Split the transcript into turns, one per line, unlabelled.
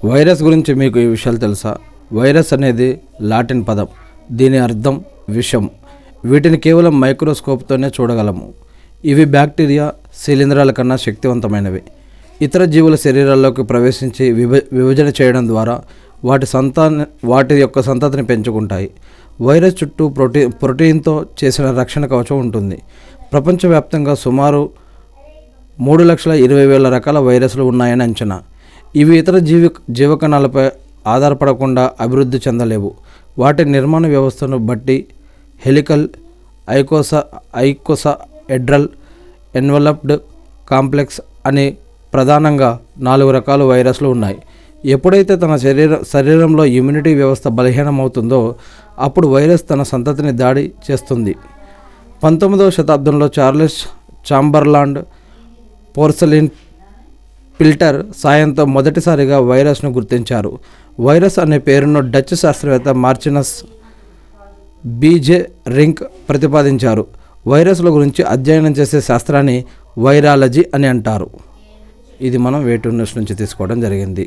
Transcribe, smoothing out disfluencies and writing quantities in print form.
Virus గురించి మీకు ఈ విషయాలు తెలుసా? వైరస్ అనేది లాటిన్ పదం. దీని అర్థం విషం. వీటిని కేవలం మైక్రోస్కోప్తోనే చూడగలము. ఇవి బ్యాక్టీరియా, శిలీంధ్రాల కన్నా శక్తివంతమైనవి. ఇతర జీవుల శరీరాల్లోకి ప్రవేశించి విభజన చేయడం ద్వారా వాటి యొక్క సంతతిని పెంచుకుంటాయి. వైరస్ చుట్టూ ప్రోటీన్తో చేసిన రక్షణ కవచం ఉంటుంది. ప్రపంచవ్యాప్తంగా సుమారు 3,20,000 రకాల వైరస్లు ఉన్నాయని అంచనా. ఇవి ఇతర జీవకణాలపై ఆధారపడకుండా అభివృద్ధి చెందలేవు. వాటి నిర్మాణ వ్యవస్థను బట్టి హెలికల్, ఐకోసాహెడ్రల్, ఎన్వలప్డ్, కాంప్లెక్స్ అని ప్రధానంగా 4 రకాల వైరస్లు ఉన్నాయి. ఎప్పుడైతే తన శరీరంలో ఇమ్యూనిటీ వ్యవస్థ బలహీనమవుతుందో అప్పుడు వైరస్ తన సంతతిని దాడి చేస్తుంది. 19వ శతాబ్దంలో చార్లెస్ చాంబర్లాండ్ పోర్సలిన్ ఫిల్టర్ సాయంతో మొదటిసారిగా వైరస్ను గుర్తించారు. వైరస్ అనే పేరును డచ్ శాస్త్రవేత్త మార్చినస్ బీజే రింక్ ప్రతిపాదించారు. వైరస్ల గురించి అధ్యయనం చేసే శాస్త్రాన్ని వైరాలజీ అని అంటారు. ఇది మనం వేటూర్ న్యూస్ నుంచి తీసుకోవడం జరిగింది.